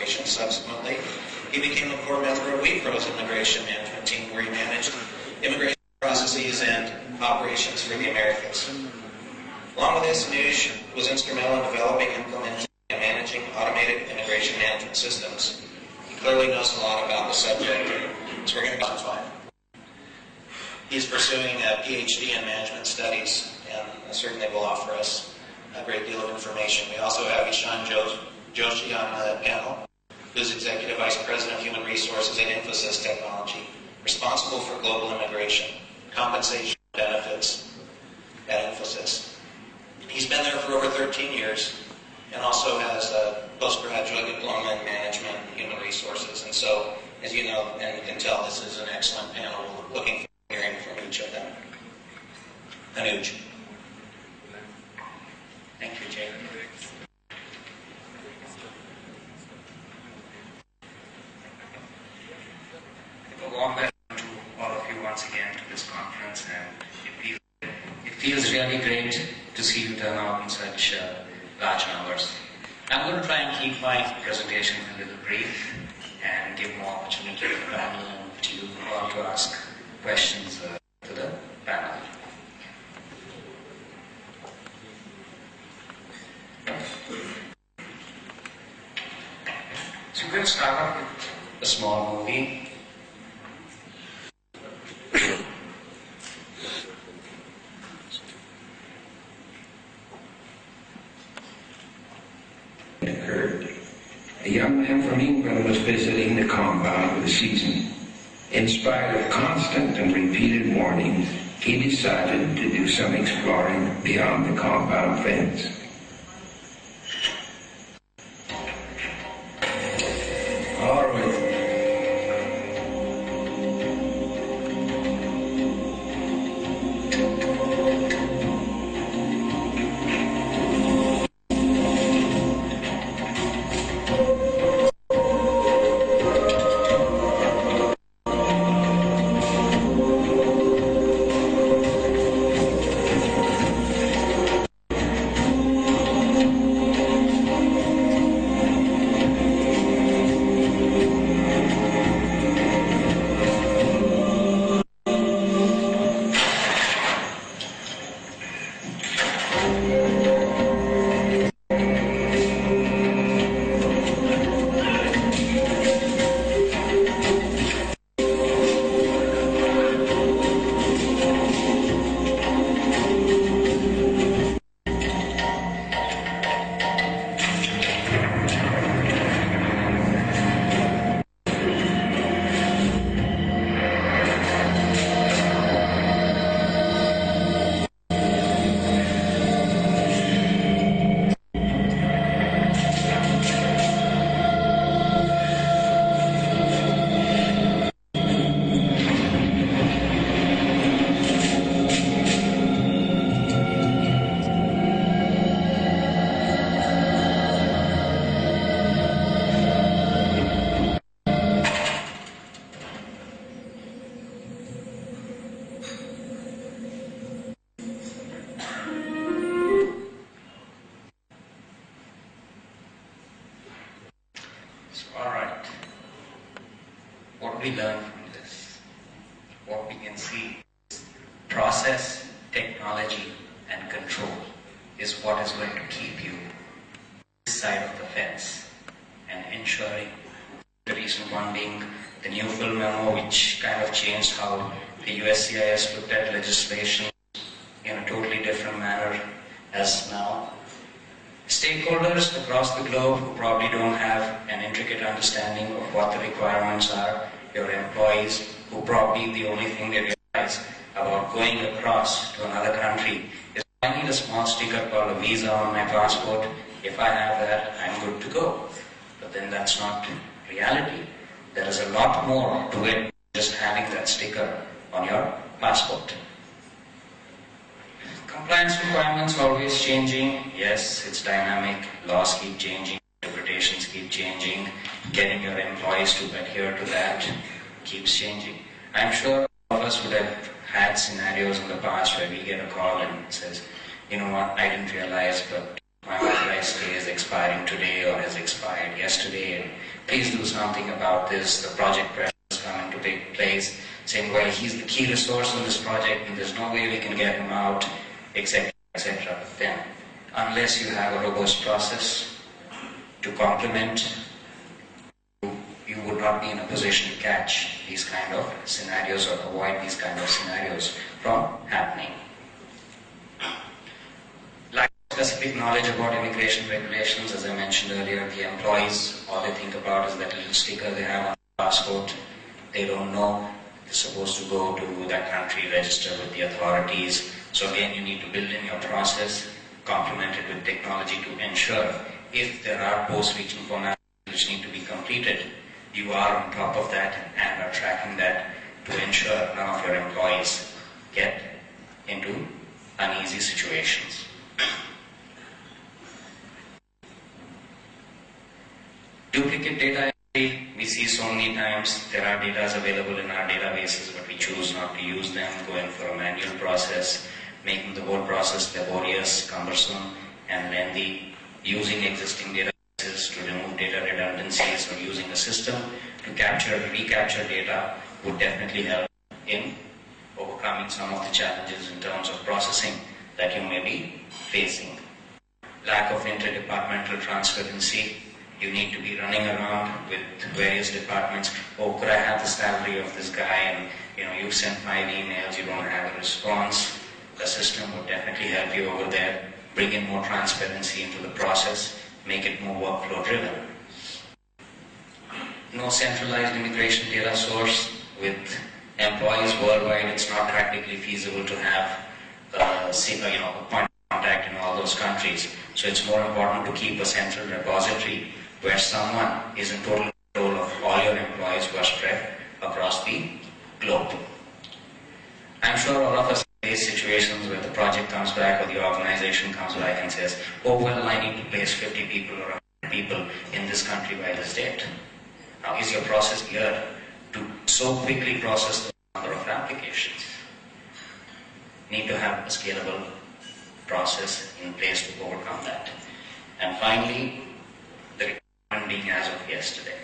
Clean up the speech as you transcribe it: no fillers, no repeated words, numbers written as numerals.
Immigration. Subsequently, he became a core member of WePro's immigration management team, where he managed immigration processes and operations for the Americas. Along with this, Anuj was instrumental in developing, implementing, and managing automated immigration management systems. He clearly knows a lot about the subject, so we're going to go on. He's pursuing a PhD in management studies, and certainly will offer us a great deal of information. We also have Ishan Joshi on the panel, who's Executive Vice President of Human Resources at INSZoom Technology, responsible for global immigration, compensation, benefits at INSZoom. He's been there for over 13 years and also has a postgraduate diploma in management and human resources. And so, as you know and you can tell, this is an excellent panel. We're looking forward to hearing from each of them. Anuj. Thank you, Jay. A warm welcome to all of you once again to this conference, and it feels really great to see you turn out in such large numbers. I'm going to try and keep my presentation a little brief and give more opportunity to the panel and to you all to ask questions to the panel. So we're going to start off with a small movie. Occurred. A young man from England was visiting the compound for the season. In spite of constant and repeated warnings, he decided to do some exploring beyond the compound fence. All right. We learn from this. What we can see is process, technology, and control is what is going to keep you this side of the fence and ensuring. The recent one being the new film memo, which kind of changed how the USCIS looked at legislation in a totally different manner as now. Stakeholders across the globe who probably don't have an intricate understanding of what the requirements are, your employees who probably the only thing they realize about going across to another country is I need a small sticker called a visa on my passport. If I have that, I'm good to go. But then that's not reality. There is a lot more to it than just having that sticker on your passport. Compliance requirements always changing. Yes, it's dynamic. Laws keep changing. Interpretations keep changing. Getting your employees to adhere to that keeps changing. I'm sure all of us would have had scenarios in the past where we get a call and it says, you know what, I didn't realize, but my authorized yesterday is expiring today or has expired yesterday, and please do something about this. The project pressure is coming to take place, saying, well, he's the key resource in this project and there's no way we can get him out, etc., etc. Then, unless you have a robust process to complement, you would not be in a position to catch these kind of scenarios or avoid these kind of scenarios from happening. Lack of specific knowledge about immigration regulations, as I mentioned earlier, the employees, all they think about is that little sticker they have on the passport. They don't know they're supposed to go to that country, register with the authorities. So again, you need to build in your process, complement it with technology to ensure if there are post-reaching formalities which need to be completed, you are on top of that and are tracking that to ensure none of your employees get into uneasy situations. Duplicate data entry, we see so many times there are data available in our databases, but we choose not to use them, go in for a manual process, making the whole process laborious, cumbersome, and lengthy, using existing databases to remove data redundancies or using a system to capture and recapture data would definitely help in overcoming some of the challenges in terms of processing that you may be facing. Lack of interdepartmental transparency. You need to be running around with various departments. Oh, could I have the salary of this guy? And you've sent 5 emails, you don't have a response. The system would definitely help you over there. Bring in more transparency into the process, make it more workflow driven. No centralized immigration data source. With employees worldwide, it's not practically feasible to have a point of contact in all those countries. So it's more important to keep a central repository where someone is in total control of all your employees who are spread across the globe. I'm sure all of us face situations where the project comes back or the organization comes back and says, oh well, I need to place 50 people or 100 people in this country by this date. Now, is your process geared to so quickly process the number of applications? Need to have a scalable process in place to overcome that. And finally, the requirement being as of yesterday.